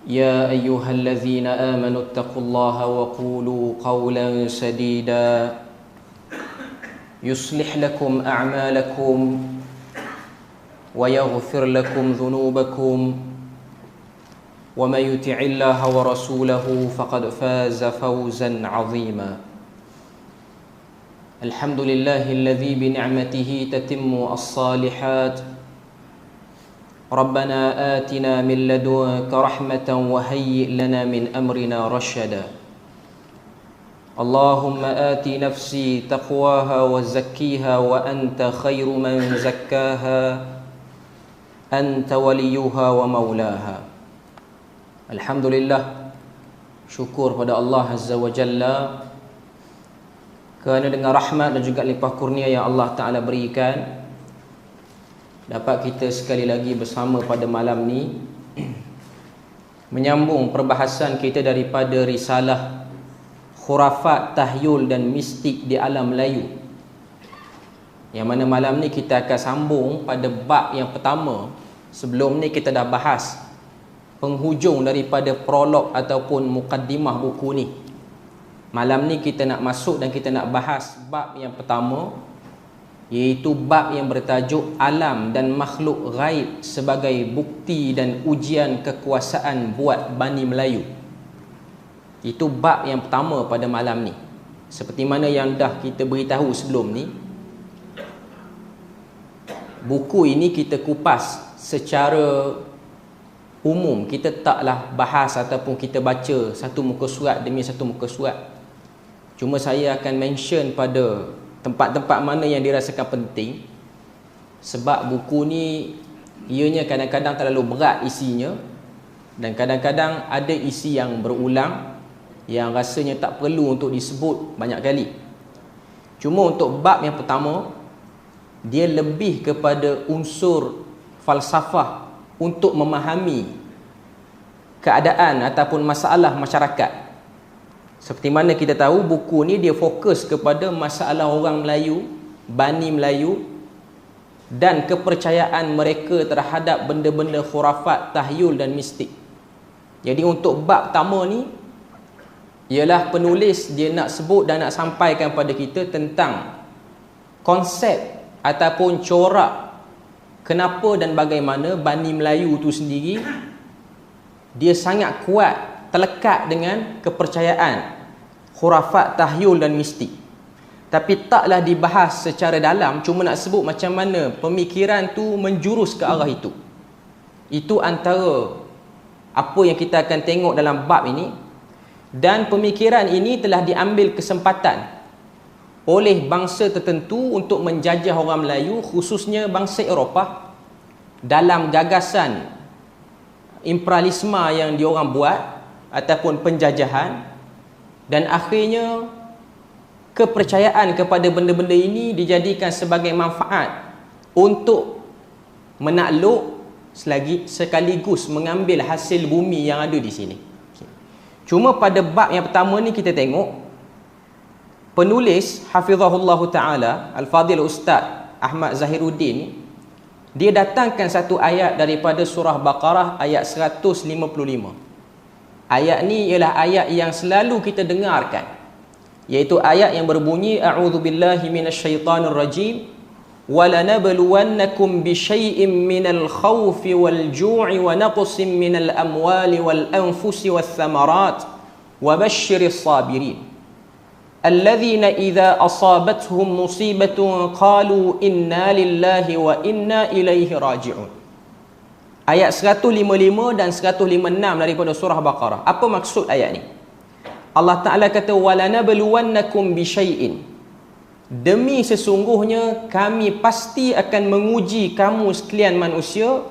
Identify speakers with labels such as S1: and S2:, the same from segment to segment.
S1: يا أيها الذين آمنوا اتقوا الله وقولوا قولا سديدا يصلح لكم أعمالكم ويغفر لكم ذنوبكم ومن يطع الله ورسوله فقد فاز فوزا عظيما الحمد لله الذي بنعمته تتم الصالحات ربنا آتنا من لدنك رحمة وهيئ لنا من أمرنا رشدا اللهم آت نفسي تقواها وزكيها وأنت خير من زكاها أنت وليها ومولاها. Alhamdulillah, syukur pada Allah Azza wa Jalla kerana dengan rahmat dan juga limpah kurnia yang Allah Ta'ala berikan, dapat kita sekali lagi bersama pada malam ni menyambung perbahasan kita daripada risalah Khurafat, Tahyul dan Mistik di Alam Melayu, yang mana malam ni kita akan sambung pada bab yang pertama. Sebelum ni kita dah bahas penghujung daripada prolog ataupun mukaddimah buku ni. Malam ni kita nak masuk dan kita nak bahas bab yang pertama, iaitu bab yang bertajuk Alam dan Makhluk Ghaib sebagai bukti dan ujian kekuasaan buat Bani Melayu. Itu bab yang pertama pada malam ni. Seperti mana yang dah kita beritahu sebelum ni, buku ini kita kupas secara umum. Kita taklah bahas ataupun kita baca satu muka surat demi satu muka surat. Cuma saya akan mention pada tempat-tempat mana yang dirasakan penting, sebab buku ni ianya kadang-kadang terlalu berat isinya, dan kadang-kadang ada isi yang berulang yang rasanya tak perlu untuk disebut banyak kali. Cuma untuk bab yang pertama, dia lebih kepada unsur falsafah untuk memahami keadaan ataupun masalah masyarakat. Seperti mana kita tahu, buku ni dia fokus kepada masalah orang Melayu, Bani Melayu, dan kepercayaan mereka terhadap benda-benda khurafat, tahyul dan mistik. Jadi untuk bab pertama ni, ialah penulis dia nak sebut dan nak sampaikan pada kita tentang konsep ataupun corak kenapa dan bagaimana Bani Melayu tu sendiri dia sangat kuat terlekat dengan kepercayaan khurafat, tahyul dan mistik. Tapi taklah dibahas secara dalam, cuma nak sebut macam mana pemikiran tu menjurus ke arah itu. Itu antara apa yang kita akan tengok dalam bab ini. Dan pemikiran ini telah diambil kesempatan oleh bangsa tertentu untuk menjajah orang Melayu, khususnya bangsa Eropah, dalam gagasan imperialisme yang diorang buat ataupun penjajahan. Dan akhirnya kepercayaan kepada benda-benda ini dijadikan sebagai manfaat untuk menakluk sekaligus mengambil hasil bumi yang ada di sini. Cuma pada bab yang pertama ni kita tengok penulis hafizahullah ta'ala Al-Fadhil Ustaz Ahmad Zahiruddin, dia datangkan satu ayat daripada surah Baqarah ayat 155. Ayat ni ialah ayat yang selalu kita dengarkan, iaitu ayat yang berbunyi a'udzubillahi minasyaitanir rajim wa lanabluwannakum bisyai'im minal khaufi wal ju'i wa naqsin minal amwali wal anfusi wath thamarat wa basyyiris sabirin alladzina idza asabatuhum musibatun qalu inna lillahi wa inna ilaihi raji'un. Ayat 155 dan 156 daripada surah Baqarah. Apa maksud ayat ni? Allah Ta'ala kata walanabluwannakum bisyai'in, demi sesungguhnya kami pasti akan menguji kamu sekalian manusia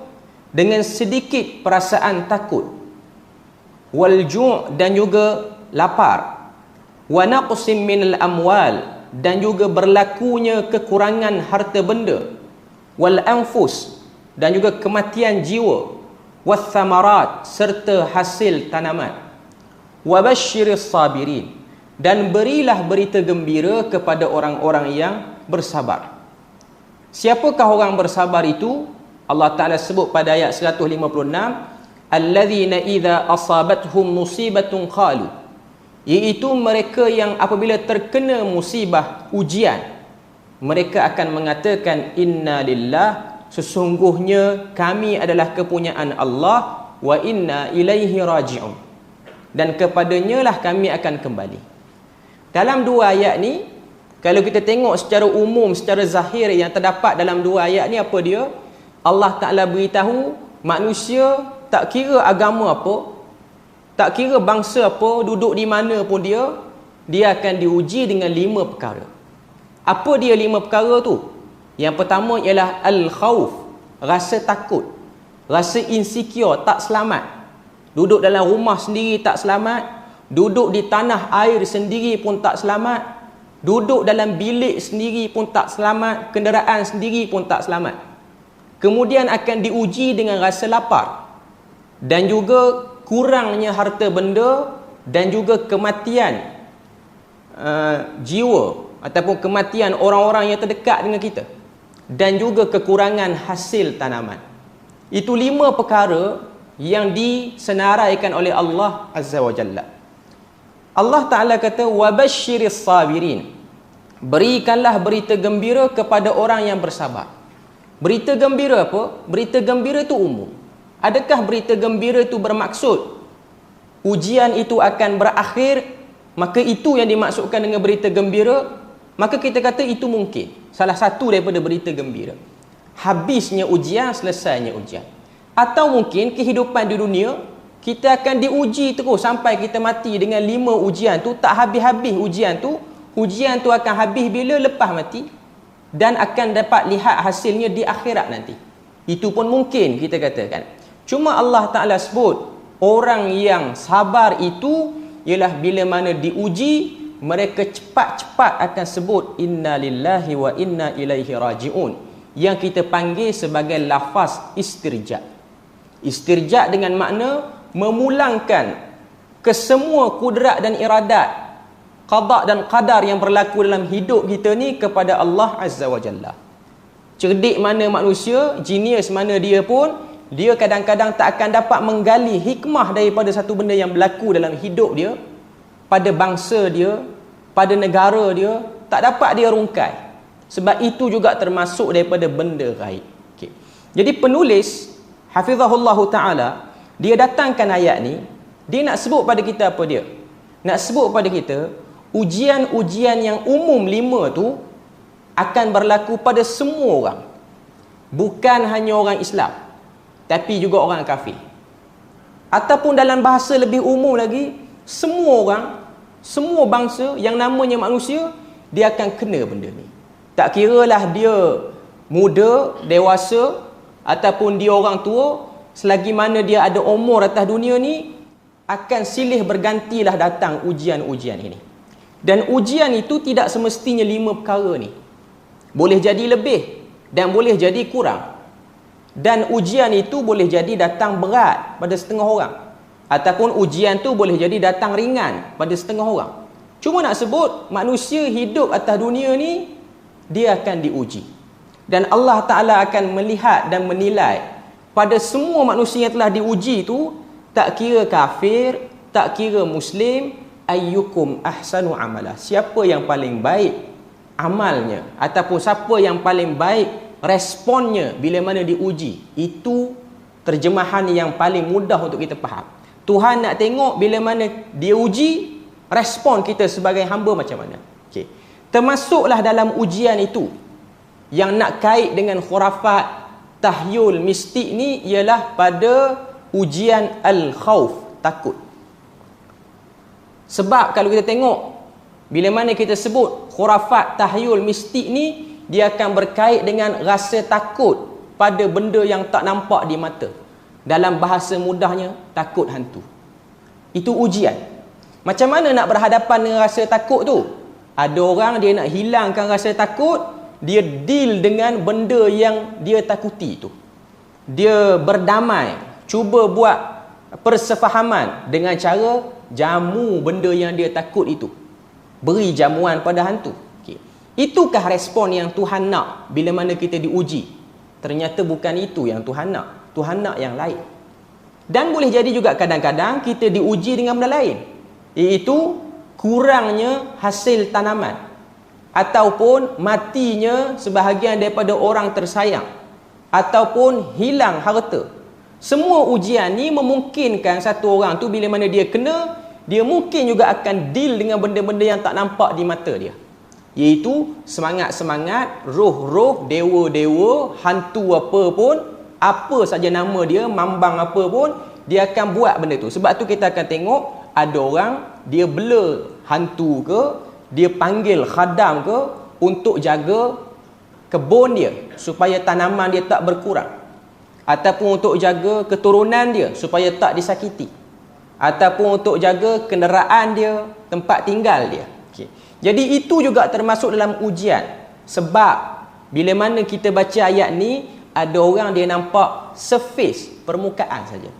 S1: dengan sedikit perasaan takut, wal ju' dan juga lapar, wa naqsim minal amwal dan juga berlakunya kekurangan harta benda, wal anfus dan juga kematian jiwa, wathamarat serta hasil tanaman, wabasyiris sabirin dan berilah berita gembira kepada orang-orang yang bersabar. Siapakah orang bersabar itu? Allah Ta'ala sebut pada ayat 156, alladzina idza asabathum musibatun qalu, iaitu mereka yang apabila terkena musibah ujian, mereka akan mengatakan inna lillah, sesungguhnya kami adalah kepunyaan Allah, wa inna ilaihi raji'un, dan kepadanya lah kami akan kembali. Dalam dua ayat ni, kalau kita tengok secara umum, secara zahir yang terdapat dalam dua ayat ni, apa dia? Allah Ta'ala beritahu manusia tak kira agama apa, tak kira bangsa apa, duduk di mana pun dia akan diuji dengan 5 perkara. Apa dia 5 perkara tu? Yang pertama ialah al-khawf, rasa takut, rasa insecure, tak selamat. Duduk dalam rumah sendiri tak selamat, duduk di tanah air sendiri pun tak selamat, duduk dalam bilik sendiri pun tak selamat, kenderaan sendiri pun tak selamat. Kemudian akan diuji dengan rasa lapar, dan juga kurangnya harta benda, dan juga kematian jiwa ataupun kematian orang-orang yang terdekat dengan kita, dan juga kekurangan hasil tanaman. Itu 5 perkara yang disenaraikan oleh Allah Azza wa Jalla. Allah Ta'ala kata wabashiris sabirin, berikanlah berita gembira kepada orang yang bersabar. Berita gembira apa? Berita gembira itu umum. Adakah berita gembira itu bermaksud ujian itu akan berakhir, maka itu yang dimaksudkan dengan berita gembira? Maka kita kata itu mungkin salah satu daripada berita gembira. Habisnya ujian, selesainya ujian. Atau mungkin kehidupan di dunia, kita akan diuji terus sampai kita mati dengan 5 ujian tu, tak habis-habis ujian tu. Ujian tu akan habis bila? Lepas mati, dan akan dapat lihat hasilnya di akhirat nanti. Itu pun mungkin kita katakan. Cuma Allah Ta'ala sebut orang yang sabar itu ialah bila mana diuji, mereka cepat-cepat akan sebut inna lillahi wa inna ilaihi raji'un, yang kita panggil sebagai lafaz istirja. Istirja dengan makna memulangkan kesemua kudrat dan iradat, qada dan qadar yang berlaku dalam hidup kita ni kepada Allah Azza wa Jalla. Cerdik mana manusia, genius mana dia pun, dia kadang-kadang tak akan dapat menggali hikmah daripada satu benda yang berlaku dalam hidup dia, pada bangsa dia, pada negara dia, tak dapat dia rungkai. Sebab itu juga termasuk daripada benda gaib. Okay. Jadi penulis hafizahullah ta'ala, dia datangkan ayat ni, dia nak sebut pada kita apa dia? Nak sebut pada kita ujian-ujian yang umum 5 tu akan berlaku pada semua orang. Bukan hanya orang Islam, tapi juga orang kafir. Ataupun dalam bahasa lebih umum lagi, semua orang, semua bangsa yang namanya manusia, dia akan kena benda ni. Tak kiralah dia muda, dewasa, ataupun dia orang tua, selagi mana dia ada umur atas dunia ni, akan silih bergantilah datang ujian-ujian ini. Dan ujian itu tidak semestinya 5 perkara ni. Boleh jadi lebih dan boleh jadi kurang. Dan ujian itu boleh jadi datang berat pada setengah orang, ataupun ujian tu boleh jadi datang ringan pada setengah orang. Cuma nak sebut manusia hidup atas dunia ni, dia akan diuji. Dan Allah Ta'ala akan melihat dan menilai pada semua manusia yang telah diuji tu, tak kira kafir, tak kira muslim, ayyukum ahsanu amala, siapa yang paling baik amalnya, ataupun siapa yang paling baik responnya bila mana diuji. Itu terjemahan yang paling mudah untuk kita faham. Tuhan nak tengok bila mana dia uji, respon kita sebagai hamba macam mana. Okay. Termasuklah dalam ujian itu yang nak kait dengan khurafat, tahyul, mistik ni, ialah pada ujian al-khawf, takut. Sebab kalau kita tengok, bila mana kita sebut khurafat, tahyul, mistik ni, dia akan berkait dengan rasa takut pada benda yang tak nampak di mata. Dalam bahasa mudahnya, takut hantu. Itu ujian. Macam mana nak berhadapan dengan rasa takut tu? Ada orang dia nak hilangkan rasa takut, dia deal dengan benda yang dia takuti tu. Dia berdamai, cuba buat persefahaman dengan cara jamu benda yang dia takut itu. Beri jamuan pada hantu. Okay. Itukah respon yang Tuhan nak bila mana kita diuji? Ternyata bukan itu yang Tuhan nak. Tuhan nak yang lain. Dan boleh jadi juga kadang-kadang kita diuji dengan benda lain, iaitu kurangnya hasil tanaman ataupun matinya sebahagian daripada orang tersayang ataupun hilang harta. Semua ujian ni memungkinkan satu orang tu bila mana dia kena, dia mungkin juga akan deal dengan benda-benda yang tak nampak di mata dia, iaitu semangat-semangat, roh-roh, dewa-dewa, hantu apa pun, apa saja nama dia, mambang apa pun, dia akan buat benda tu. Sebab tu kita akan tengok ada orang dia bela hantu ke, dia panggil khadam ke untuk jaga kebun dia supaya tanaman dia tak berkurang, ataupun untuk jaga keturunan dia supaya tak disakiti, ataupun untuk jaga kenderaan dia, tempat tinggal dia. Okay. Jadi itu juga termasuk dalam ujian. Sebab bila mana kita baca ayat ni, ada orang dia nampak surface, permukaan saja.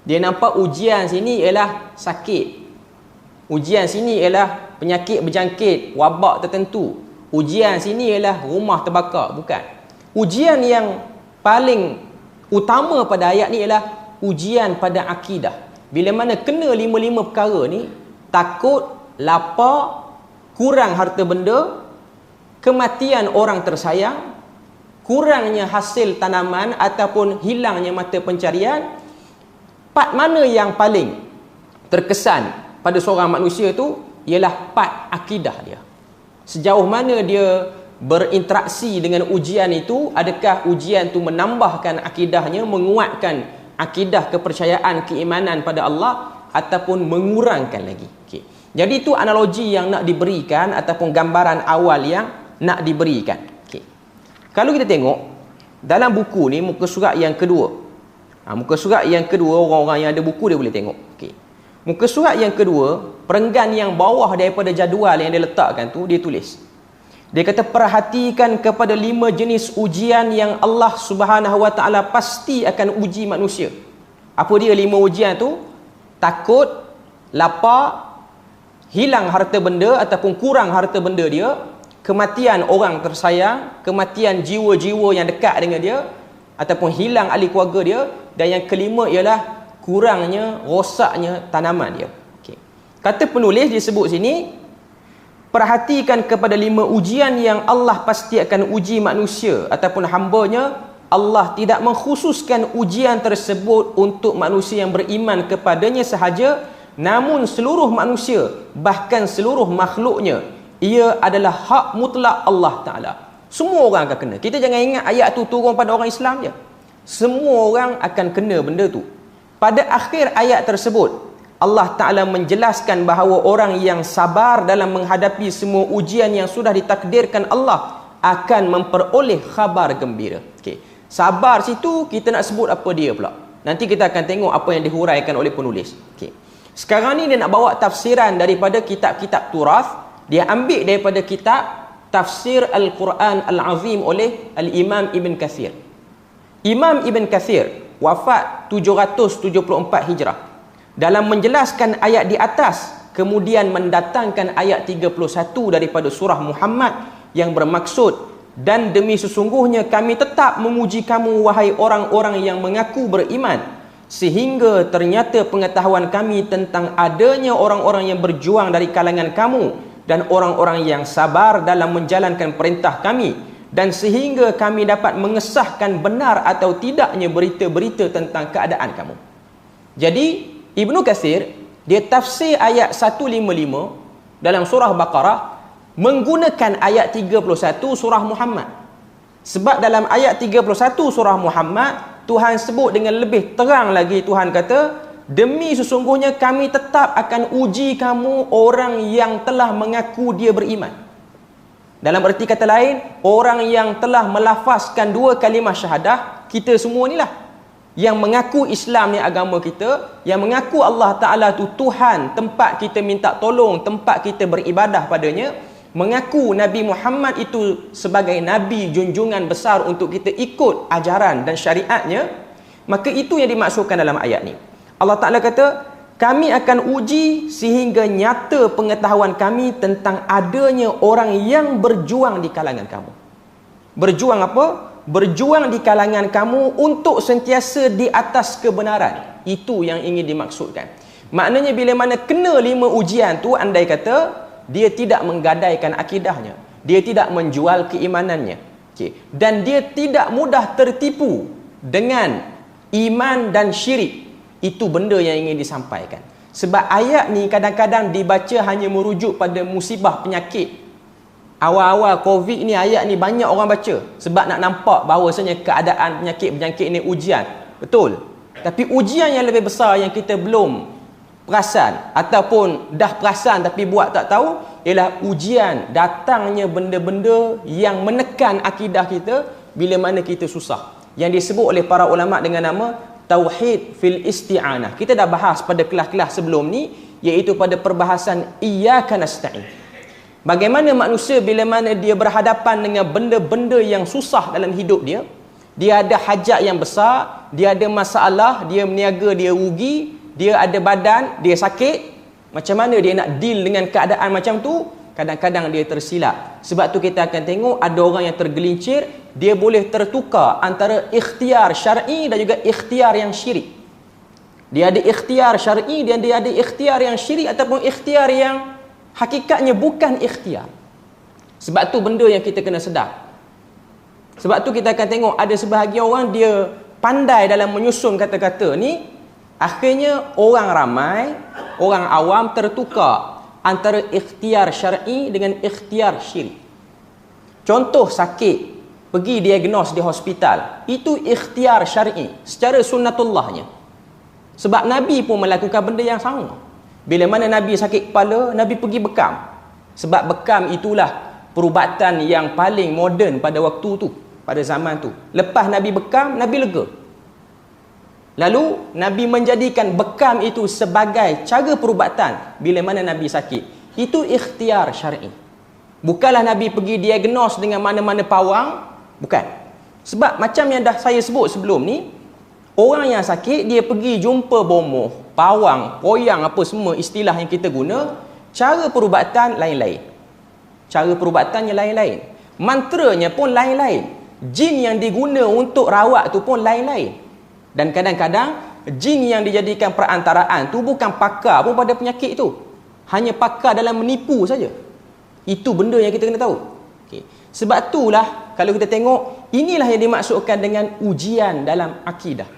S1: Dia nampak ujian sini ialah sakit, ujian sini ialah penyakit berjangkit, wabak tertentu, ujian sini ialah rumah terbakar. Bukan. Ujian yang paling utama pada ayat ni ialah ujian pada akidah. Bila mana kena lima-lima perkara ni, takut, lapar, kurang harta benda, kematian orang tersayang, kurangnya hasil tanaman ataupun hilangnya mata pencarian, part mana yang paling terkesan pada seorang manusia tu ialah part akidah dia. Sejauh mana dia berinteraksi dengan ujian itu, adakah ujian itu menambahkan akidahnya, menguatkan akidah, kepercayaan, keimanan pada Allah, ataupun mengurangkan lagi. Okay. Jadi itu analogi yang nak diberikan ataupun gambaran awal yang nak diberikan. Okay. Kalau kita tengok dalam buku ni, muka surat yang kedua, muka surat yang kedua, orang-orang yang ada buku dia boleh tengok. Okay. Muka surat yang kedua, perenggan yang bawah daripada jadual yang dia letakkan tu, dia tulis, dia kata, perhatikan kepada 5 jenis ujian yang Allah Subhanahu Wa Taala pasti akan uji manusia. Apa dia 5 ujian tu? Takut, lapar, hilang harta benda ataupun kurang harta benda dia, kematian orang tersayang, kematian jiwa-jiwa yang dekat dengan dia, ataupun hilang ahli keluarga dia, dan yang kelima ialah kurangnya, rosaknya tanaman dia. Okay. Kata penulis disebut sini, perhatikan kepada 5 ujian yang Allah pasti akan uji manusia ataupun hambanya. Allah tidak mengkhususkan ujian tersebut untuk manusia yang beriman kepadanya sahaja, namun seluruh manusia, bahkan seluruh makhluknya. Ia adalah hak mutlak Allah Ta'ala. Semua orang akan kena. Kita jangan ingat ayat tu turun pada orang Islam je. Semua orang akan kena benda tu. Pada akhir ayat tersebut, Allah Ta'ala menjelaskan bahawa orang yang sabar dalam menghadapi semua ujian yang sudah ditakdirkan Allah akan memperoleh khabar gembira. Okay. Sabar situ kita nak sebut apa dia pula. Nanti kita akan tengok apa yang dihuraikan oleh penulis. Okay. Sekarang ni dia nak bawa tafsiran daripada kitab-kitab turath. Dia ambil daripada kitab Tafsir Al-Quran Al-Azim oleh Al-Imam Ibn Kathir. Imam Ibn Kathir wafat 774 Hijrah. Dalam menjelaskan ayat di atas, kemudian mendatangkan ayat 31 daripada surah Muhammad yang bermaksud, dan demi sesungguhnya kami tetap memuji kamu wahai orang-orang yang mengaku beriman, sehingga ternyata pengetahuan kami tentang adanya orang-orang yang berjuang dari kalangan kamu dan orang-orang yang sabar dalam menjalankan perintah kami, dan sehingga kami dapat mengesahkan benar atau tidaknya berita-berita tentang keadaan kamu. Jadi Ibnu Katsir dia tafsir ayat 155 dalam surah Baqarah menggunakan ayat 31 surah Muhammad. Sebab dalam ayat 31 surah Muhammad, Tuhan sebut dengan lebih terang lagi. Tuhan kata, demi sesungguhnya kami tetap akan uji kamu orang yang telah mengaku dia beriman. Dalam erti kata lain, orang yang telah melafazkan 2 kalimah syahadah, kita semua ni lah, yang mengaku Islam ni agama kita, yang mengaku Allah Ta'ala tu Tuhan, tempat kita minta tolong, tempat kita beribadah padanya, mengaku Nabi Muhammad itu sebagai Nabi junjungan besar untuk kita ikut ajaran dan syariatnya, maka itu yang dimaksudkan dalam ayat ni. Allah Ta'ala kata, kami akan uji sehingga nyata pengetahuan kami tentang adanya orang yang berjuang di kalangan kamu. Berjuang apa? berjuang di kalangan kamu untuk sentiasa di atas kebenaran. Itu yang ingin dimaksudkan. Maknanya bila mana kena 5 ujian tu, andai kata dia tidak menggadaikan akidahnya, dia tidak menjual keimanannya, dan dia tidak mudah tertipu dengan iman dan syirik. Itu benda yang ingin disampaikan. Sebab ayat ni kadang-kadang dibaca hanya merujuk pada musibah penyakit. Awal-awal Covid ni, ayat ni banyak orang baca sebab nak nampak bahawasanya keadaan penyakit-penyakit ni ujian. Betul. Tapi ujian yang lebih besar yang kita belum perasan ataupun dah perasan tapi buat tak tahu, ialah ujian datangnya benda-benda yang menekan akidah kita bila mana kita susah, yang disebut oleh para ulama dengan nama tauhid fil isti'anah. Kita dah bahas pada kelas-kelas sebelum ni, iaitu pada perbahasan iyyaka nasta'in. Bagaimana manusia bila mana dia berhadapan dengan benda-benda yang susah dalam hidup dia, dia ada hajat yang besar, dia ada masalah, dia meniaga, dia rugi, dia ada badan, dia sakit. Macam mana dia nak deal dengan keadaan macam tu? Kadang-kadang dia tersilap. Sebab tu kita akan tengok ada orang yang tergelincir, dia boleh tertukar antara ikhtiar syar'i dan juga ikhtiar yang syirik. Dia ada ikhtiar syar'i dan dia ada ikhtiar yang syirik ataupun ikhtiar yang hakikatnya bukan ikhtiar. Sebab tu benda yang kita kena sedar. Sebab tu kita akan tengok ada sebahagian orang dia pandai dalam menyusun kata-kata ni. Akhirnya orang ramai, orang awam tertukar antara ikhtiar syar'i dengan ikhtiar syirik. Contoh sakit, pergi diagnos di hospital, itu ikhtiar syar'i secara sunnatullahnya. Sebab Nabi pun melakukan benda yang sama. Bila mana Nabi sakit kepala, Nabi pergi bekam. Sebab bekam itulah perubatan yang paling moden pada waktu tu, pada zaman tu. Lepas Nabi bekam, Nabi lega. Lalu Nabi menjadikan bekam itu sebagai cara perubatan bila mana Nabi sakit. Itu ikhtiar syar'i. Bukanlah Nabi pergi diagnos dengan mana-mana pawang, bukan. Sebab macam yang dah saya sebut sebelum ni, orang yang sakit dia pergi jumpa bomoh, pawang, poyang, apa semua istilah yang kita guna, cara perubatan lain-lain. Cara perubatannya lain-lain. Mantranya pun lain-lain. Jin yang diguna untuk rawat tu pun lain-lain. Dan kadang-kadang jin yang dijadikan perantaraan tu bukan pakar pun pada penyakit tu, hanya pakar dalam menipu saja. Itu benda yang kita kena tahu. Sebab itulah kalau kita tengok, inilah yang dimaksudkan dengan ujian dalam akidah.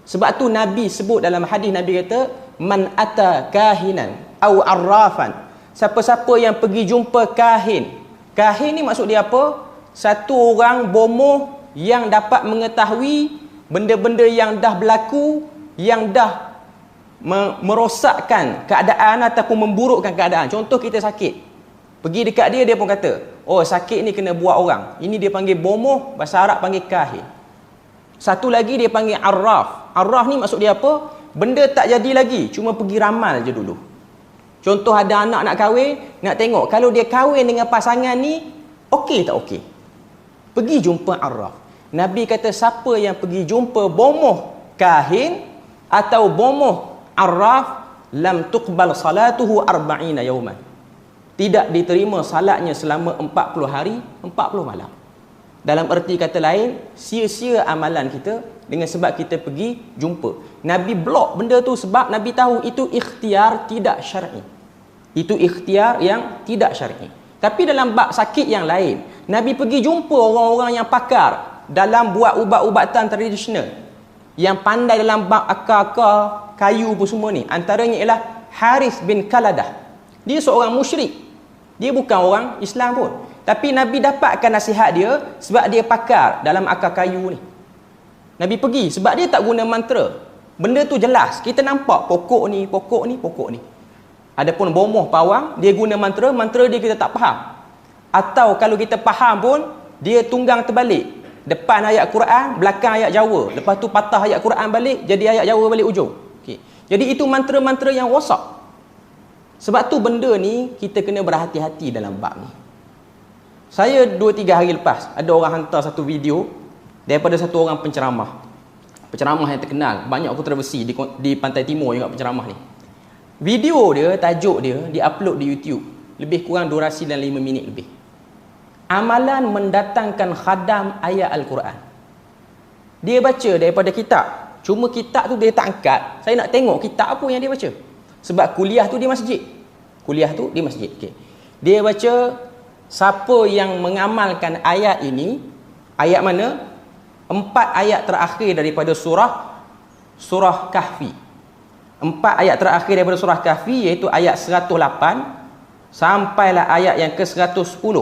S1: Sebab tu Nabi sebut dalam hadis, Nabi kata man ata kahinan au arrafan, siapa-siapa yang pergi jumpa kahin. Kahin ni maksud dia apa? Satu orang bomoh yang dapat mengetahui benda-benda yang dah berlaku, yang dah merosakkan keadaan ataupun memburukkan keadaan. Contoh kita sakit, pergi dekat dia, dia pun kata, oh sakit ni kena buat orang. Ini dia panggil bomoh, bahasa Arab panggil kahin. Satu lagi dia panggil arraf. Arraf ni maksud dia apa? Benda tak jadi lagi, cuma pergi ramal je dulu. Contoh ada anak nak kahwin, nak tengok kalau dia kahwin dengan pasangan ni okey tak okey. Pergi jumpa arraf. Nabi kata siapa yang pergi jumpa bomoh kahin atau bomoh arraf, lam tuqbal salatuhu 40 yawman. Tidak diterima salatnya selama 40 hari, 40 malam. Dalam erti kata lain, sia-sia amalan kita dengan sebab kita pergi jumpa. Nabi blok benda tu sebab Nabi tahu itu ikhtiar tidak syar'i. Itu ikhtiar yang tidak syar'i. Tapi dalam bab sakit yang lain, Nabi pergi jumpa orang-orang yang pakar dalam buat ubat-ubatan tradisional, yang pandai dalam bab akar-akar kayu pun semua ni. Antaranya ialah Harith bin Kaladah. Dia seorang musyrik, dia bukan orang Islam pun, tapi Nabi dapatkan nasihat dia sebab dia pakar dalam akar kayu ni. Nabi pergi sebab dia tak guna mantra. Benda tu jelas, kita nampak pokok ni, pokok ni, pokok ni. Adapun bomoh pawang, dia guna mantra, mantra dia kita tak faham. Atau kalau kita faham pun, dia tunggang terbalik. Depan ayat Quran, belakang ayat Jawa. Lepas tu patah ayat Quran balik, jadi ayat Jawa balik ujung. Jadi itu mantra-mantra yang rosak. Sebab tu benda ni kita kena berhati-hati dalam bab ni. Saya 2-3 hari lepas, ada orang hantar satu video daripada satu orang penceramah. Penceramah yang terkenal, banyak kontroversi di Pantai Timur juga penceramah ni. Video dia, tajuk dia, upload di YouTube. Lebih kurang durasi dalam 5 minit lebih. amalan mendatangkan khadam ayat Al-Quran. Dia baca daripada kitab. Cuma kitab tu dia tak angkat. Saya nak tengok kitab apa yang dia baca. Sebab kuliah tu di masjid. Kuliah tu di masjid. Okay. Dia baca siapa yang mengamalkan ayat ini. Ayat mana? 4 ayat terakhir daripada surah Kahfi. 4 ayat terakhir daripada surah Kahfi, iaitu ayat 108 sampailah ayat yang ke-110.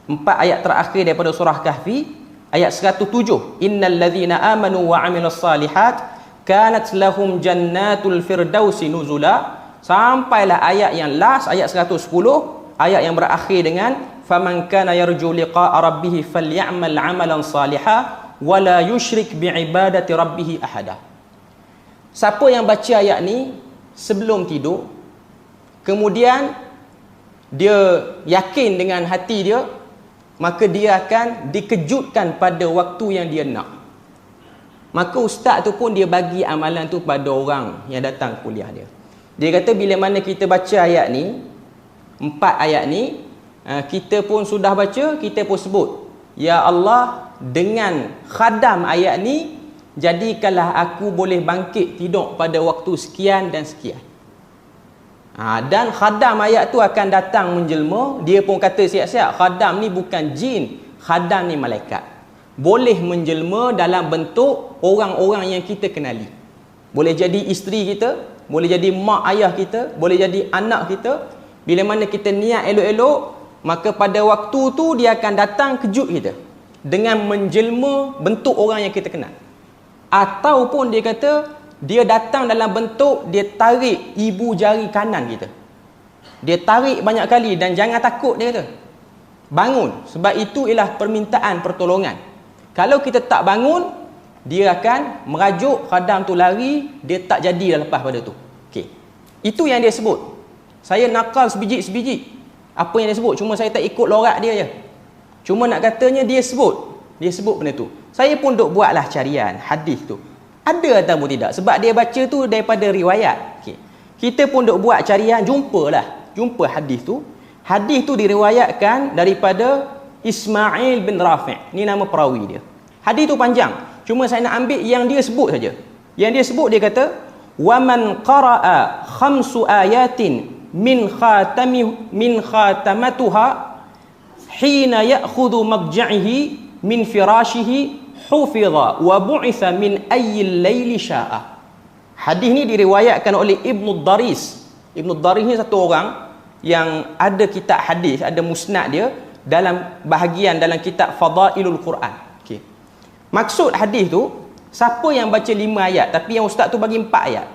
S1: 4 ayat terakhir daripada surah Kahfi, ayat 107, innal ladzina amanu wa amilus salihat kanat lahum jannatul firdausi nuzula, sampailah ayat yang last, ayat 110, ayat yang berakhir dengan faman kana yarju liqa'a rabbih falyamal amalan salihah wala yusyrik biibadati rabbih ahada. Siapa yang baca ayat ni sebelum tidur, kemudian dia yakin dengan hati dia, maka dia akan dikejutkan pada waktu yang dia nak. Maka ustaz tu pun dia bagi amalan tu pada orang yang datang kuliah dia. Dia kata bila mana kita baca ayat ni, 4 ayat ni, kita pun sudah baca, kita pun sebut, ya Allah, dengan khadam ayat ni, jadikanlah aku boleh bangkit tidur pada waktu sekian dan sekian. Dan khadam ayat tu akan datang menjelma. Dia pun kata siap-siap, khadam ni bukan jin, khadam ni malaikat. Boleh menjelma dalam bentuk orang-orang yang kita kenali. Boleh jadi isteri kita, boleh jadi mak ayah kita, boleh jadi anak kita. Bila mana kita niat elok-elok, maka pada waktu tu dia akan datang kejut kita dengan menjelma bentuk orang yang kita kenal. Ataupun dia kata dia datang dalam bentuk dia tarik ibu jari kanan kita. Dia tarik banyak kali dan jangan takut, dia kata. Bangun, sebab itu ialah permintaan pertolongan. Kalau kita tak bangun, dia akan merajuk khadam tu lari, dia tak jadi dah lepas pada tu. Okey. Itu yang dia sebut. Saya nakal sebiji-sebiji apa yang dia sebut, cuma saya tak ikut lorak dia je. Cuma nak katanya dia sebut benda tu. Saya pun duk buatlah carian hadis tu. Ada atau tidak? Sebab dia baca tu daripada riwayat. Okay. Kita pun duk buat carian, jumpa hadis tu. Hadis tu diriwayatkan daripada Ismail bin Rafi'. Ni nama perawi dia. Hadis tu panjang. Cuma saya nak ambil yang dia sebut saja. Yang dia sebut, dia kata, "Wa man qara'a 5 ayatin min khatamatuha hina ya'khudhu madja'ihi min firashihi hufidha wa bu'itha min ayyil laili sya'a." Hadis ni diriwayatkan oleh Ibnu Daris. Ibnu Daris ni satu orang yang ada kitab hadis, ada musnad dia dalam bahagian dalam kitab Fadailul Quran. Okey. Maksud hadis tu, siapa yang baca 5 ayat, tapi yang ustaz tu bagi 4 ayat.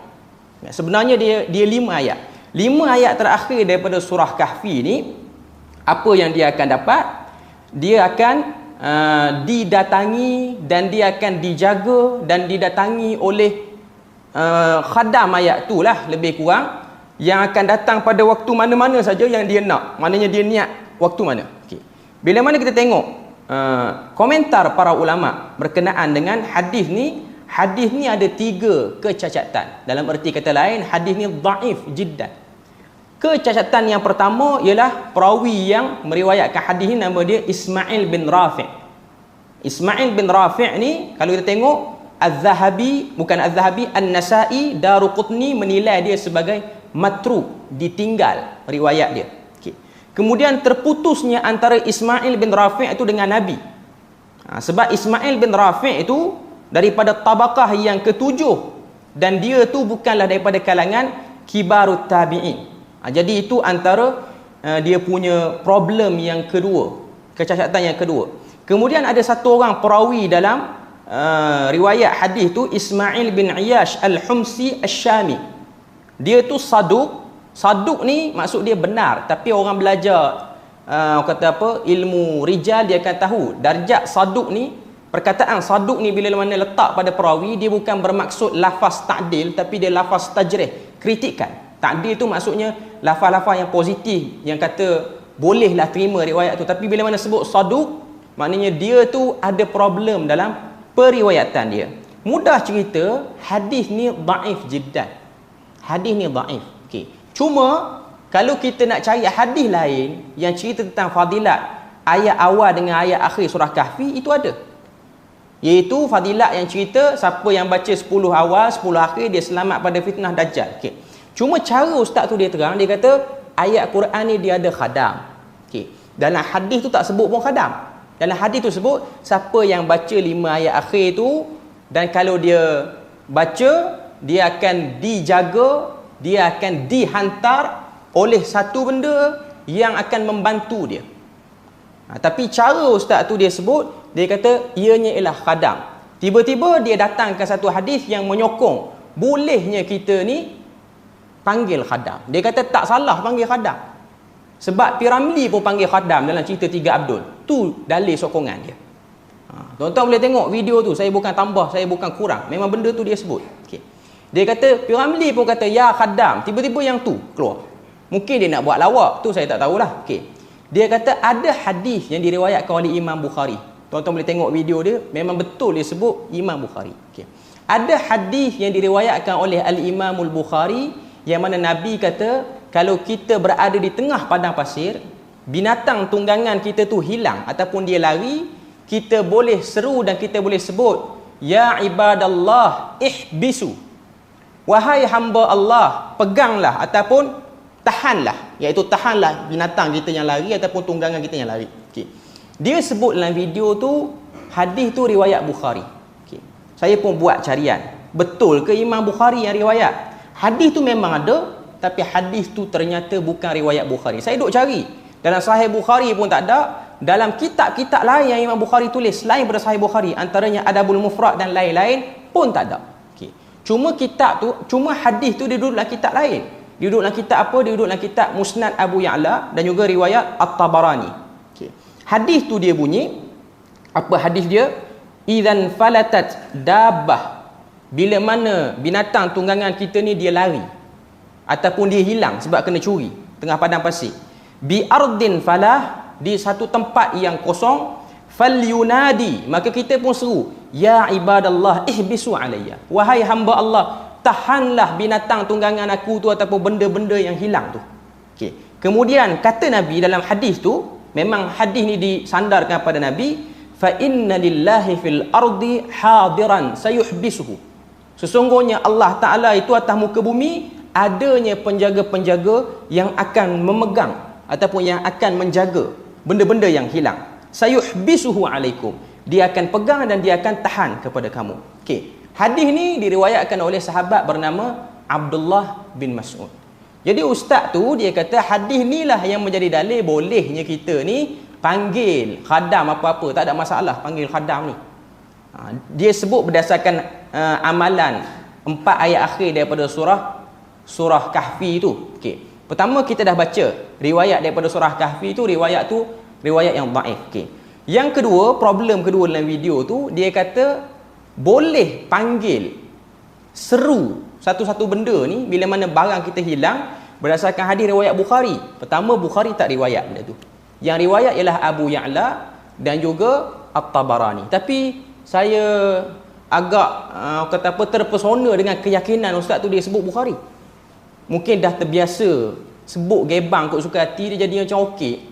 S1: Sebenarnya dia 5 ayat. 5 ayat terakhir daripada surah Kahfi ni, apa yang dia akan dapat? Dia akan didatangi dan dia akan dijaga dan didatangi oleh khadam ayat tu lah, lebih kurang, yang akan datang pada waktu mana-mana saja yang dia nak. Maknanya dia niat waktu mana. Okay. Bila mana kita tengok komentar para ulama berkenaan dengan hadis ni ada 3 kecacatan. Dalam erti kata lain, hadis ni dhaif jiddan. Kecacatan yang pertama ialah perawi yang meriwayatkan hadis ni nama dia Ismail bin Rafi'. Ismail bin Rafi' ni kalau kita tengok An-Nasa'i, Daruqutni menilai dia sebagai matruk, ditinggal riwayat dia. Okay. Kemudian terputusnya antara Ismail bin Rafi' itu dengan Nabi. Sebab Ismail bin Rafi' itu daripada tabaqah yang ke-7 dan dia tu bukanlah daripada kalangan kibarut tabi'in. Jadi itu antara dia punya problem yang kedua, kecacatan yang kedua. Kemudian ada satu orang perawi dalam riwayat hadis tu, Ismail bin Iyash Al-Humsi Asy-Syami. Dia tu saduk. Saduk ni maksud dia benar, tapi orang belajar kata apa, ilmu rijal, dia akan tahu darjat saduk ni, perkataan saduk ni bila mana letak pada perawi, dia bukan bermaksud lafaz ta'dil, tapi dia lafaz tajrih, kritikan. Ta'dil tu maksudnya lafaz-lafaz yang positif, yang kata bolehlah terima riwayat tu. Tapi bila mana sebut saduk, maknanya dia tu ada problem dalam periwayatan dia. Mudah cerita, hadis ni dhaif jiddan. Hadis ni dhaif. Okey. Cuma kalau kita nak cari hadis lain yang cerita tentang fadilat ayat awal dengan ayat akhir surah Kahfi itu ada. Iaitu fadilat yang cerita siapa yang baca 10 awal 10 akhir dia selamat pada fitnah dajjal. Okey. Cuma cara ustaz tu dia terang, dia kata ayat Quran ni dia ada khadam. Okey. Dalam hadis tu tak sebut pun khadam. Dalam hadis tu sebut siapa yang baca 5 ayat akhir tu dan kalau dia baca dia akan dijaga, dia akan dihantar oleh satu benda yang akan membantu dia. Tapi cara ustaz tu dia sebut, dia kata ianya ialah khadam. Tiba-tiba dia datangkan satu hadis yang menyokong bolehnya kita ni panggil khadam. Dia kata tak salah panggil khadam. Sebab Piramli pun panggil khadam dalam cerita Tiga Abdul. Tu dalil sokongan dia. Tuan-tuan boleh tengok video tu. Saya bukan tambah, saya bukan kurang. Memang benda tu dia sebut. Okay. Dia kata Piramli pun kata ya khadam. Tiba-tiba yang tu keluar. Mungkin dia nak buat lawak. Tu saya tak tahulah. Okay. Dia kata ada hadis yang diriwayatkan oleh Imam Bukhari. Tuan-tuan boleh tengok video dia, memang betul dia sebut Imam Bukhari. Okay. Ada hadis yang diriwayatkan oleh Al-Imamul Bukhari yang mana Nabi kata kalau kita berada di tengah padang pasir, binatang tunggangan kita tu hilang ataupun dia lari, kita boleh seru dan kita boleh sebut ya ibadallah ihbisu. Wahai hamba Allah, peganglah ataupun tahanlah, iaitu tahanlah binatang kita yang lari ataupun tunggangan kita yang lari. Okay. Dia sebut dalam video tu hadis tu riwayat Bukhari. Okay. Saya pun buat carian. Betul ke Imam Bukhari yang riwayat? Hadis tu memang ada, tapi hadis tu ternyata bukan riwayat Bukhari. Saya duk cari. Dalam Sahih Bukhari pun tak ada. Dalam kitab-kitab lain yang Imam Bukhari tulis selain daripada Sahih Bukhari, antaranya Adabul Mufrad dan lain-lain pun tak ada. Okay. Cuma hadis tu dia duduk dalam kitab lain. Dia duduk dalam kitab apa? Dia duduk dalam kitab Musnad Abu Ya'la dan juga riwayat At-Tabarani. Okay. Hadis tu dia bunyi, apa hadis dia? Idzan falatat dabbah, bila mana binatang tunggangan kita ni dia lari ataupun dia hilang sebab kena curi tengah padang pasir, bi ardin falah, di satu tempat yang kosong, falyunadi, maka kita pun seru ya ibadallah ihbisu alayya, wahai hamba Allah, tahanlah binatang tunggangan aku tu ataupun benda-benda yang hilang tu. Okey. Kemudian kata Nabi dalam hadis tu, memang hadis ni disandarkan pada Nabi, fa inna lillahi fil ardi hadiran sayuhbisuhu. Sesungguhnya Allah Taala itu atas muka bumi adanya penjaga-penjaga yang akan memegang ataupun yang akan menjaga benda-benda yang hilang. Sayuhbisuhu alaikum. Dia akan pegang dan dia akan tahan kepada kamu. Okey. Hadis ni diriwayatkan oleh sahabat bernama Abdullah bin Mas'ud. Jadi ustaz tu dia kata hadis ni lah yang menjadi dalil bolehnya kita ni panggil khadam apa-apa, tak ada masalah panggil khadam ni. Dia sebut berdasarkan amalan 4 ayat akhir daripada surah Kahfi tu. Okey. Pertama kita dah baca riwayat daripada surah Kahfi tu, riwayat yang dhaif. Okey. Yang kedua, problem kedua dalam video tu, dia kata boleh panggil seru satu-satu benda ni bila mana barang kita hilang berdasarkan hadis riwayat Bukhari. Pertama, Bukhari tak riwayat benda tu. Yang riwayat ialah Abu Ya'la dan juga At-Tabarani. Tapi saya agak terpesona dengan keyakinan ustaz tu dia sebut Bukhari. Mungkin dah terbiasa sebut gebang kot suka hati, dia jadi macam okey.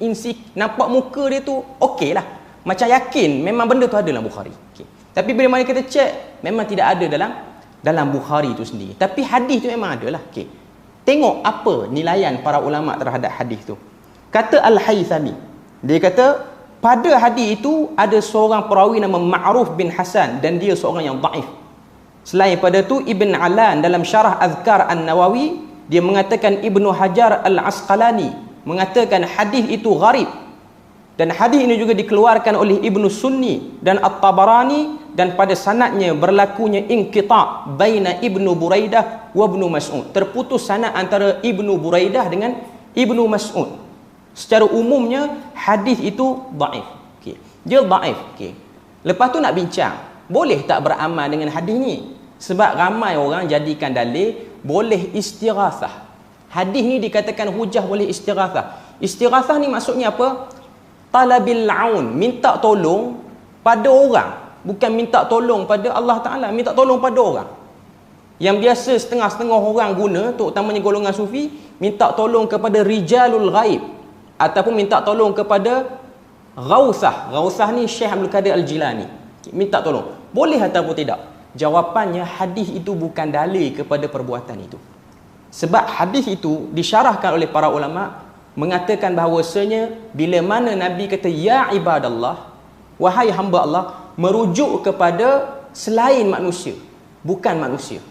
S1: Nampak muka dia tu okey lah. Macam yakin memang benda tu ada dalam Bukhari. Okay. Tapi bila mana kita cek, memang tidak ada dalam Bukhari tu sendiri. Tapi hadis tu memang ada lah. Okay. Tengok apa nilaian para ulama terhadap hadis tu. Kata Al-Haythami, dia kata pada hadis itu ada seorang perawi nama Ma'ruf bin Hasan dan dia seorang yang dhaif. Selain pada tu Ibn Alan dalam Syarah Azkar An-Nawawi, dia mengatakan Ibnu Hajar Al-Asqalani mengatakan hadis itu gharib. Dan hadis ini juga dikeluarkan oleh Ibnu Sunni dan At-Tabarani, dan pada sanadnya berlakunya inqita' baina Ibnu Buraidah wa Ibnu Mas'ud. Terputus sanad antara Ibnu Buraidah dengan Ibnu Mas'ud. Secara umumnya hadis itu dhaif. Okey. Dia dhaif. Okey. Lepas tu nak bincang, boleh tak beramal dengan hadis ni? Sebab ramai orang jadikan dalil boleh istighatsah. Hadis ni dikatakan hujah boleh istighatsah. Istighatsah ni maksudnya apa? Talabil aun, minta tolong pada orang, bukan minta tolong pada Allah Ta'ala, minta tolong pada orang. Yang biasa setengah-setengah orang guna, terutamanya golongan sufi, minta tolong kepada rijalul ghaib ataupun minta tolong kepada Ghausah ni Syekh Abdul Qadir Al-Jilani. Minta tolong. Boleh ataupun tidak? Jawapannya, hadis itu bukan dalil kepada perbuatan itu. Sebab hadis itu disyarahkan oleh para ulama mengatakan bahawasanya bila mana Nabi kata ya ibadallah, wahai hamba Allah, merujuk kepada selain manusia, bukan manusia.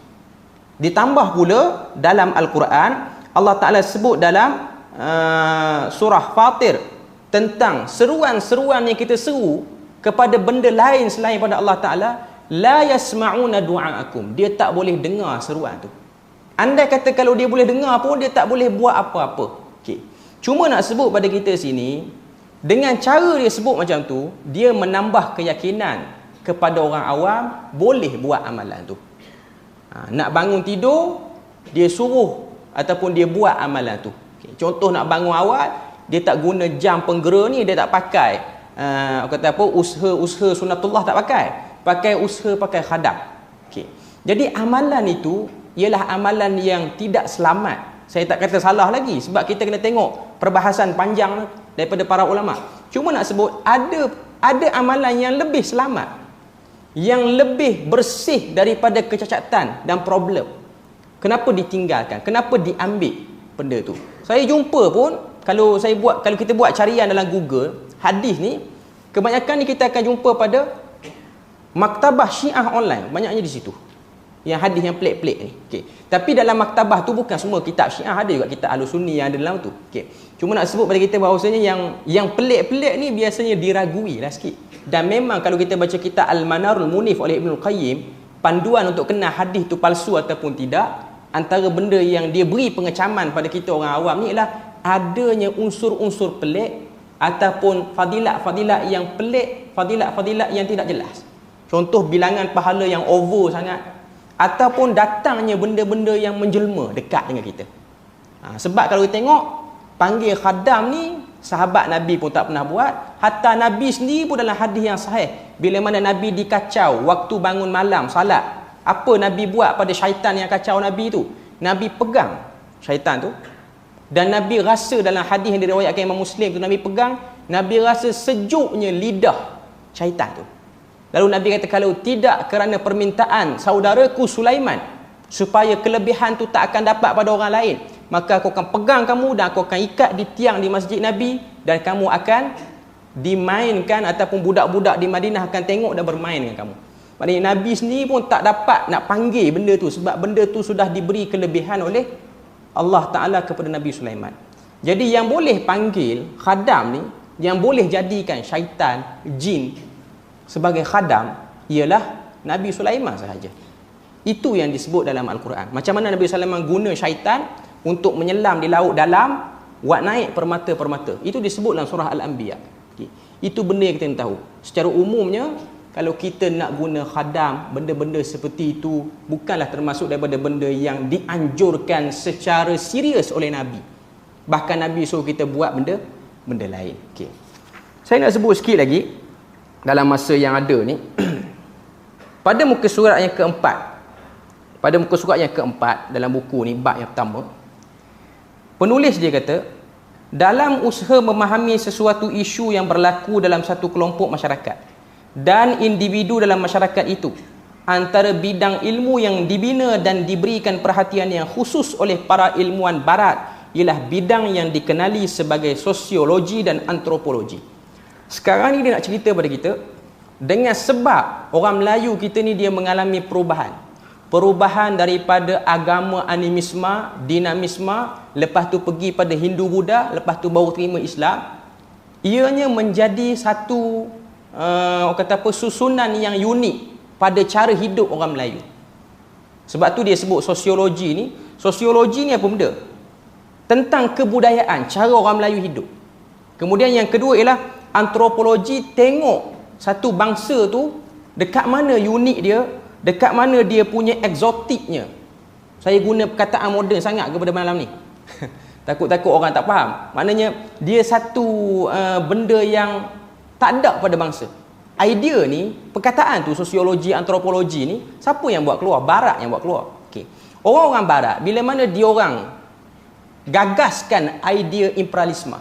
S1: Ditambah pula dalam Al-Quran, Allah Ta'ala sebut dalam surah Fatir tentang seruan-seruan yang kita seru kepada benda lain selain pada Allah Ta'ala. La yasma'una du'aakum, dia tak boleh dengar seruan tu. Andai kata kalau dia boleh dengar pun, dia tak boleh buat apa-apa. Okay. Cuma nak sebut pada kita sini, dengan cara dia sebut macam tu, dia menambah keyakinan kepada orang awam boleh buat amalan tu. Nak bangun tidur, dia suruh ataupun dia buat amalan tu. Okay. Contoh nak bangun awal, dia tak guna jam penggera ni, dia tak pakai kata apa, usaha sunatullah tak pakai usaha, pakai khadam. Okay. Jadi amalan itu ialah amalan yang tidak selamat. Saya tak kata salah lagi, sebab kita kena tengok perbahasan panjang daripada para ulama. Cuma nak sebut ada amalan yang lebih selamat, yang lebih bersih daripada kecacatan dan problem. Kenapa ditinggalkan? Kenapa diambil benda tu? Saya jumpa pun, kalau kita buat carian dalam Google hadis ni, kebanyakan ni kita akan jumpa pada maktabah Syiah online, banyaknya di situ. Yang hadis yang pelik-pelik ni. Okey. Tapi dalam maktabah tu bukan semua kitab Syiah, ada juga kitab Ahlussunni yang ada dalam tu. Okey. Cuma nak sebut pada kita bahawasanya yang pelik-pelik ni biasanya diragui lah sikit. Dan memang kalau kita baca kitab Al-Manarul Munif oleh Ibnul Qayyim, panduan untuk kenal hadis tu palsu ataupun tidak, antara benda yang dia beri pengecaman pada kita orang awam ni ialah adanya unsur-unsur pelik ataupun fadilat-fadilat yang pelik, fadilat-fadilat yang tidak jelas. Contoh bilangan pahala yang over sangat, ataupun datangnya benda-benda yang menjelma dekat dengan kita. Sebab kalau kita tengok, panggil khadam ni sahabat Nabi pun tak pernah buat. Hatta Nabi sendiri pun dalam hadis yang sahih, bila mana Nabi dikacau waktu bangun malam salat, apa Nabi buat pada syaitan yang kacau Nabi tu? Nabi pegang syaitan tu, dan Nabi rasa dalam hadis yang diriwayatkan Imam Muslim tu, Nabi pegang, Nabi rasa sejuknya lidah syaitan tu. Lalu Nabi kata, kalau tidak kerana permintaan saudaraku Sulaiman supaya kelebihan tu tak akan dapat pada orang lain, maka aku akan pegang kamu dan aku akan ikat di tiang di masjid Nabi, dan kamu akan dimainkan ataupun budak-budak di Madinah akan tengok dan bermain dengan kamu. Maknanya Nabi sendiri pun tak dapat nak panggil benda tu, sebab benda tu sudah diberi kelebihan oleh Allah Ta'ala kepada Nabi Sulaiman. Jadi yang boleh panggil khadam ni, yang boleh jadikan syaitan, jin sebagai khadam, ialah Nabi Sulaiman sahaja. Itu yang disebut dalam Al-Quran. Macam mana Nabi Sulaiman guna syaitan untuk menyelam di laut dalam, buat naik permata-permata. Itu disebut dalam surah Al-Anbiya. Okay. Itu benda yang kita tahu. Secara umumnya, kalau kita nak guna khadam, benda-benda seperti itu bukanlah termasuk daripada benda yang dianjurkan secara serius oleh Nabi. Bahkan Nabi suruh kita buat benda lain. Okay. Saya nak sebut sikit lagi dalam masa yang ada ni. Pada muka surat yang keempat dalam buku ni, bab yang pertama, penulis dia kata, dalam usaha memahami sesuatu isu yang berlaku dalam satu kelompok masyarakat dan individu dalam masyarakat itu, antara bidang ilmu yang dibina dan diberikan perhatian yang khusus oleh para ilmuwan barat ialah bidang yang dikenali sebagai sosiologi dan antropologi. Sekarang ni dia nak cerita pada kita, dengan sebab orang Melayu kita ni dia mengalami perubahan daripada agama animisme, dinamisme, lepas tu pergi pada Hindu Buddha, lepas tu baru terima Islam. Ianya menjadi satu susunan yang unik pada cara hidup orang Melayu. Sebab tu dia sebut sosiologi ni. Sosiologi ni apa benda? Tentang kebudayaan, cara orang Melayu hidup. Kemudian yang kedua ialah antropologi, tengok satu bangsa tu dekat mana unik dia, dekat mana dia punya eksotiknya. Saya guna perkataan moden sangat kepada malam ni. Takut-takut orang tak faham. Maknanya dia satu benda yang tak ada pada bangsa. Idea ni, perkataan tu, sosiologi, antropologi ni, siapa yang buat keluar? Barat yang buat keluar. Okay. Orang-orang barat, bila mana diorang gagaskan idea imperialisme,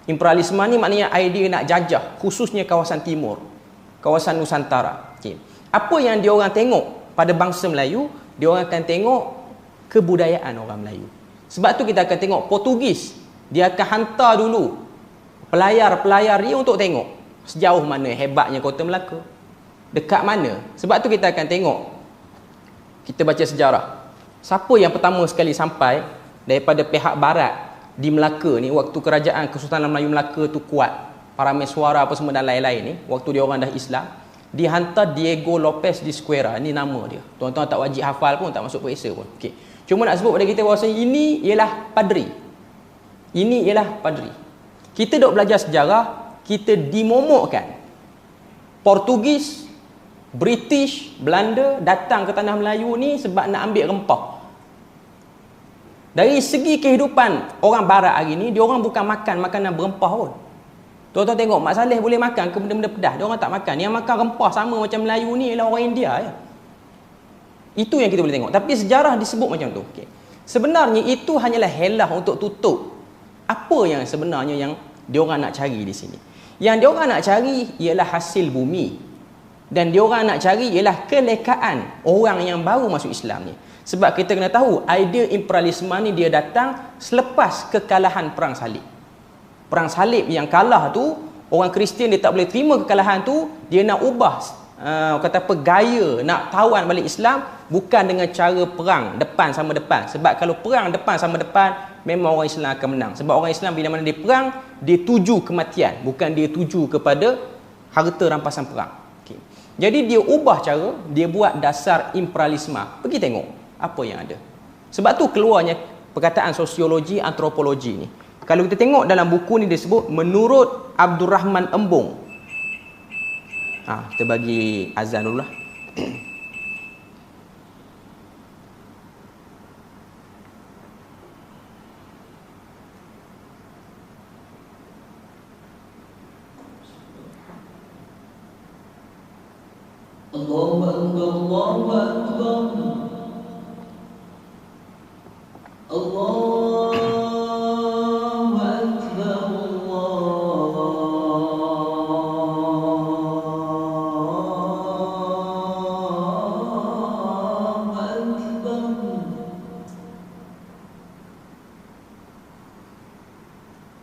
S1: Imperialisme ni maknanya idea nak jajah, khususnya kawasan timur, kawasan Nusantara. Okay. Apa yang dia orang tengok pada bangsa Melayu, dia orang akan tengok kebudayaan orang Melayu. Sebab tu kita akan tengok Portugis, dia akan hantar dulu pelayar-pelayar dia untuk tengok sejauh mana hebatnya Kota Melaka, dekat mana. Sebab tu kita akan tengok, kita baca sejarah, siapa yang pertama sekali sampai daripada pihak barat di Melaka ni, waktu kerajaan Kesultanan Melayu Melaka tu kuat, para mesuara apa semua dan lain-lain ni, waktu dia orang dah Islam, dihantar Diego Lopez de Esquerra. Ni nama dia, tuan-tuan tak wajib hafal pun, tak masuk periksa pun. Okay. Cuma nak sebut pada kita bahawa ini ialah padri, ini ialah padri. Kita dok belajar sejarah, kita dimomokkan Portugis, British, Belanda datang ke tanah Melayu ni sebab nak ambil rempah. Dari segi kehidupan orang barat hari ni, dia orang bukan makan makanan berempah pun. Tuan-tuan tengok, Mak Saleh boleh makan ke benda-benda pedas, dia orang tak makan. Yang makan rempah sama macam Melayu ni ialah orang India ya. Itu yang kita boleh tengok. Tapi sejarah disebut macam tu. Okay. Sebenarnya itu hanyalah helah untuk tutup apa yang sebenarnya yang dia orang nak cari di sini. Yang dia orang nak cari ialah hasil bumi. Dan dia orang nak cari ialah kelekaan orang yang baru masuk Islam ni. Sebab kita kena tahu, idea imperialisme ni dia datang selepas kekalahan Perang Salib. Perang Salib yang kalah tu, orang Kristian dia tak boleh terima kekalahan tu, dia nak ubah kata apa, gaya nak tawan balik Islam, bukan dengan cara perang depan sama depan. Sebab kalau perang depan sama depan, memang orang Islam akan menang. Sebab orang Islam bila mana dia perang, dia tuju kematian, bukan dia tuju kepada harta rampasan perang. Okay. Jadi dia ubah cara, dia buat dasar imperialisme. Pergi tengok apa yang ada. Sebab tu keluarnya perkataan sosiologi, antropologi ni. Kalau kita tengok dalam buku ni disebut menurut Abdul Rahman Embong. Kita bagi azan dulu lah.
S2: Allahu Akbar, Allahu Akbar. Allahu Akbar, Allahu Akbar.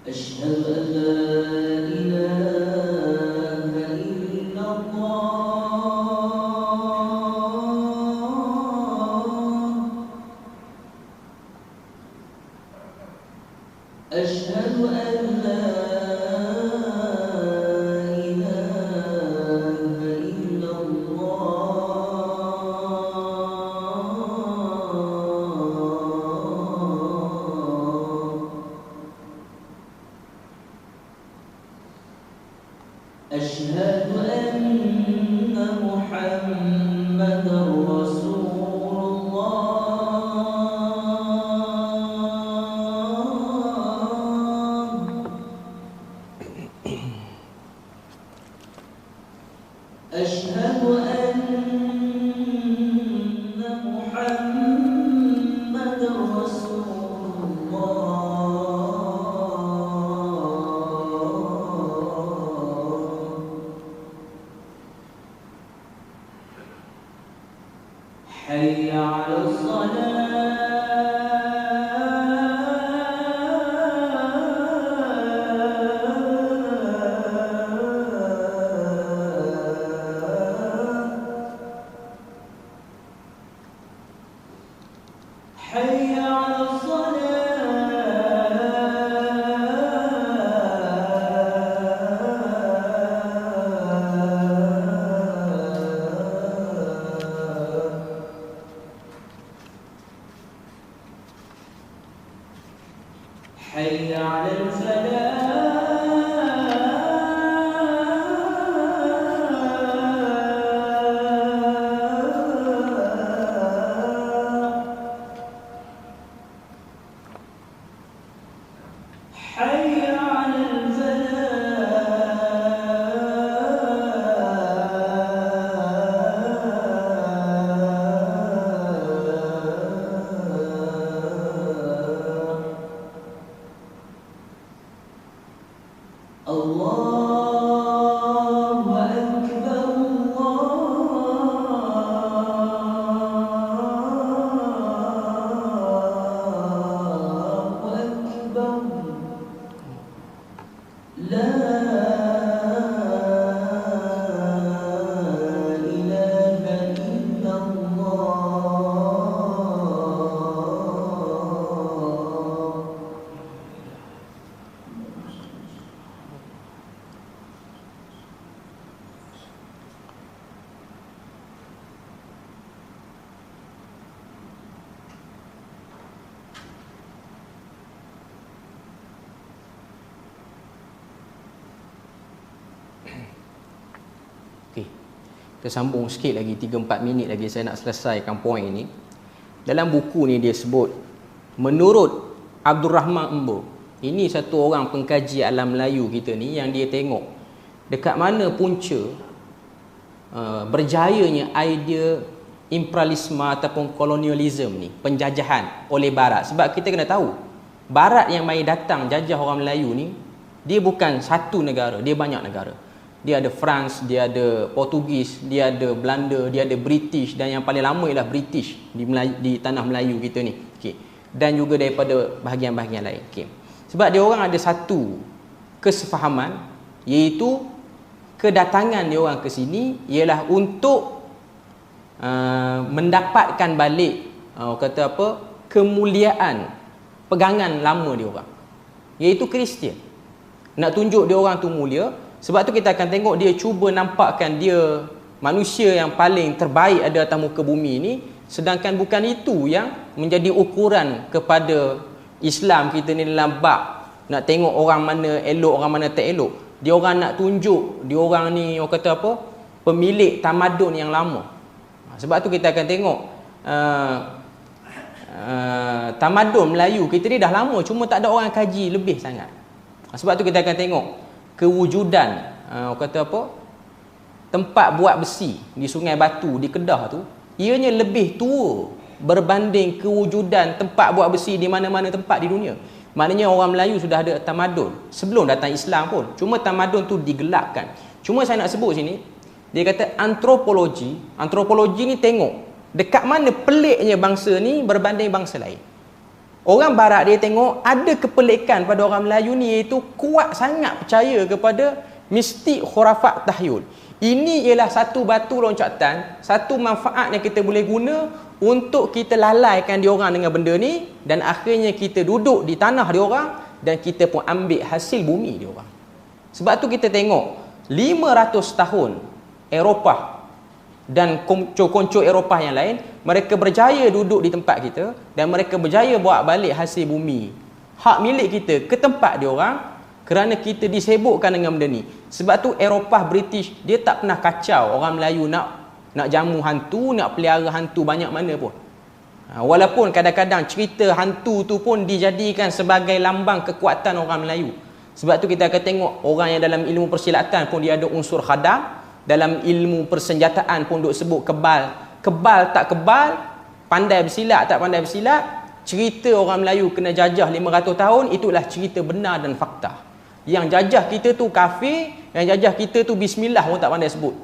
S2: Asyhadu an la ilaha illallah. Asyhadu an la ilaha illallah. Asyhadu anna Muhammadar Rasulullah. Asyhadu anna Muhammadar Rasulullah. Hayya 'alas salah. Hayya 'alas salah.
S1: Kita sambung sikit lagi, 3-4 minit lagi saya nak selesaikan poin ni. Dalam buku ni dia sebut, menurut Abdul Rahman Embo, ini satu orang pengkaji alam Melayu kita ni, yang dia tengok dekat mana punca berjayanya idea imperialisme ataupun kolonialisme ni, penjajahan oleh Barat. Sebab kita kena tahu, Barat yang mari datang jajah orang Melayu ni, dia bukan satu negara, dia banyak negara. Dia ada France, dia ada Portugis, dia ada Belanda, dia ada British, dan yang paling lama ialah British di tanah Melayu kita ni. Okay. Dan juga daripada bahagian-bahagian lain. Okay. Sebab dia orang ada satu kesefahaman, iaitu kedatangan dia orang ke sini ialah untuk mendapatkan balik kata apa, kemuliaan pegangan lama dia orang, iaitu Kristian. Nak tunjuk dia orang tu mulia. Sebab tu kita akan tengok dia cuba nampakkan dia manusia yang paling terbaik ada atas muka bumi ni, sedangkan bukan itu yang menjadi ukuran kepada Islam kita ni dalam bab nak tengok orang mana elok, orang mana tak elok. Dia orang nak tunjuk dia orang ni, orang kata apa, pemilik tamadun yang lama. Sebab tu kita akan tengok tamadun Melayu kita ni dah lama, cuma tak ada orang kaji lebih sangat. Sebab tu kita akan tengok kewujudan kata apa, tempat buat besi di Sungai Batu di Kedah tu, ianya lebih tua berbanding kewujudan tempat buat besi di mana-mana tempat di dunia. Maknanya orang Melayu sudah ada tamadun sebelum datang Islam pun, cuma tamadun tu digelapkan. Cuma saya nak sebut sini, dia kata antropologi ni tengok dekat mana peliknya bangsa ni berbanding bangsa lain. Orang Barat dia tengok ada kepelikan pada orang Melayu ni, iaitu kuat sangat percaya kepada mistik, khurafat, tahyul. Ini ialah satu batu loncatan, satu manfaat yang kita boleh guna untuk kita lalaikan diorang dengan benda ni, dan akhirnya kita duduk di tanah diorang dan kita pun ambil hasil bumi diorang. Sebab tu kita tengok 500 tahun Eropah dan konco-konco Eropah yang lain, mereka berjaya duduk di tempat kita dan mereka berjaya bawa balik hasil bumi, hak milik kita, ke tempat diorang, kerana kita disibukkan dengan benda ni. Sebab tu Eropah, British, dia tak pernah kacau orang Melayu nak jamu hantu, nak pelihara hantu banyak mana pun. Walaupun kadang-kadang cerita hantu tu pun dijadikan sebagai lambang kekuatan orang Melayu. Sebab tu kita akan tengok orang yang dalam ilmu persilatan pun dia ada unsur khadam. Dalam ilmu persenjataan pun duk sebut kebal. Kebal tak kebal, pandai bersilat tak pandai bersilat, cerita orang Melayu kena jajah 500 tahun, itulah cerita benar dan fakta. Yang jajah kita tu kafir, yang jajah kita tu bismillah pun tak pandai sebut.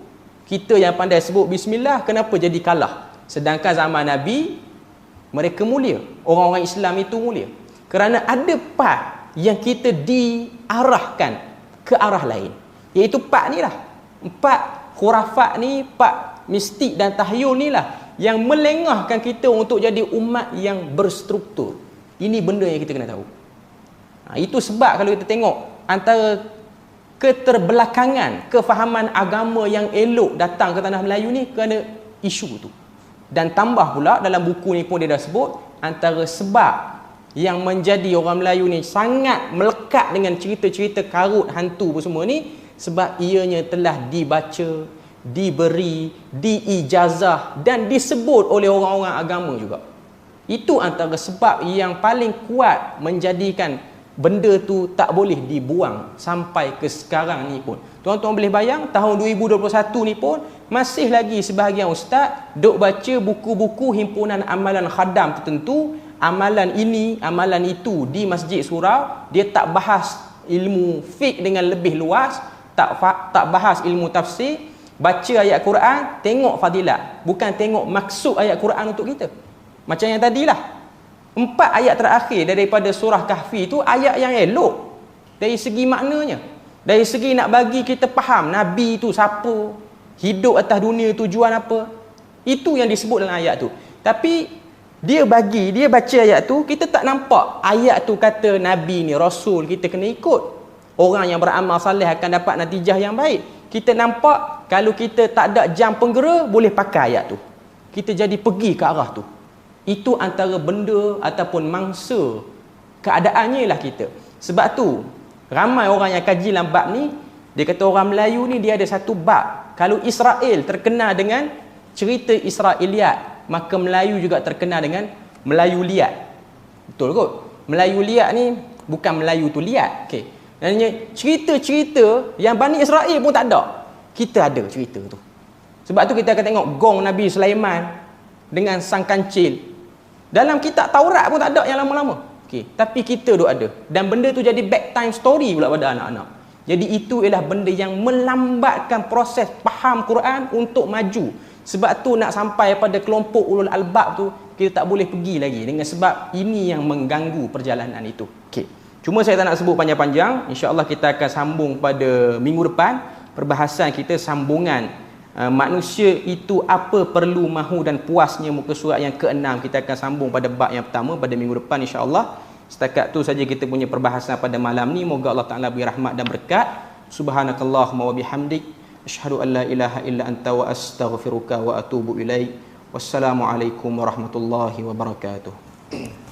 S1: Kita yang pandai sebut bismillah, kenapa jadi kalah? Sedangkan zaman Nabi, mereka mulia. Orang-orang Islam itu mulia. Kerana ada part yang kita diarahkan ke arah lain. Iaitu part ni lah. Empat khurafat ni, empat mistik dan tahyul ni lah yang melengahkan kita untuk jadi umat yang berstruktur. Ini benda yang kita kena tahu. Itu sebab kalau kita tengok antara keterbelakangan kefahaman agama yang elok datang ke tanah Melayu ni kerana isu tu. Dan tambah pula dalam buku ni pun dia dah sebut antara sebab yang menjadi orang Melayu ni sangat melekat dengan cerita-cerita karut hantu pun semua ni, sebab ianya telah dibaca, diberi, diijazah dan disebut oleh orang-orang agama juga. Itu antara sebab yang paling kuat menjadikan benda tu tak boleh dibuang sampai ke sekarang ni pun. Tuan-tuan boleh bayang tahun 2021 ni pun masih lagi sebahagian ustaz duk baca buku-buku himpunan amalan khadam tertentu, amalan ini, amalan itu di Masjid Surau. Dia tak bahas ilmu fiqh dengan lebih luas, tak bahas ilmu tafsir, baca ayat Quran, tengok fadilat, bukan tengok maksud ayat Quran untuk kita. Macam yang tadilah, 4 ayat terakhir daripada surah Kahfi tu ayat yang elok dari segi maknanya, dari segi nak bagi kita faham Nabi tu siapa, hidup atas dunia tujuan apa. Itu yang disebut dalam ayat tu. Tapi dia baca ayat tu, kita tak nampak ayat tu kata Nabi ni Rasul kita kena ikut, orang yang beramal saleh akan dapat natijah yang baik. Kita nampak kalau kita tak ada jam penggera, boleh pakai ayat tu, kita jadi pergi ke arah tu. Itu antara benda ataupun mangsa keadaannya lah kita. Sebab tu ramai orang yang kaji dalam bab ni, Dia kata orang Melayu ni dia ada satu bab. Kalau Israel terkenal dengan cerita Israeliat, maka Melayu juga terkenal dengan Melayu liat. Betul kot? Melayu liat ni bukan Melayu tu liat. Okey. Maknanya cerita-cerita yang Bani Israel pun tak ada. Kita ada cerita tu. Sebab tu kita akan tengok gong Nabi Sulaiman dengan sang kancil. Dalam kitab Taurat pun tak ada yang lama-lama. Okey, tapi kita duk ada. Dan benda tu jadi bedtime story pula pada anak-anak. Jadi itu ialah benda yang melambatkan proses faham Quran untuk maju. Sebab tu nak sampai pada kelompok ulul albab tu, kita tak boleh pergi lagi dengan sebab ini yang mengganggu perjalanan itu. Okey. Cuma saya tak nak sebut panjang-panjang. InsyaAllah kita akan sambung pada minggu depan. Perbahasan kita sambungan manusia itu apa perlu, mahu dan puasnya, muka surat yang ke-6. Kita akan sambung pada bab yang pertama pada minggu depan insya-Allah. Setakat tu saja kita punya perbahasan pada malam ni. Moga Allah Taala beri rahmat dan berkat. Subhanakallahumma wa bihamdik, asyhadu an la ilaha illa anta wa astaghfiruka wa atubu ilaik. Wassalamualaikum warahmatullahi wabarakatuh.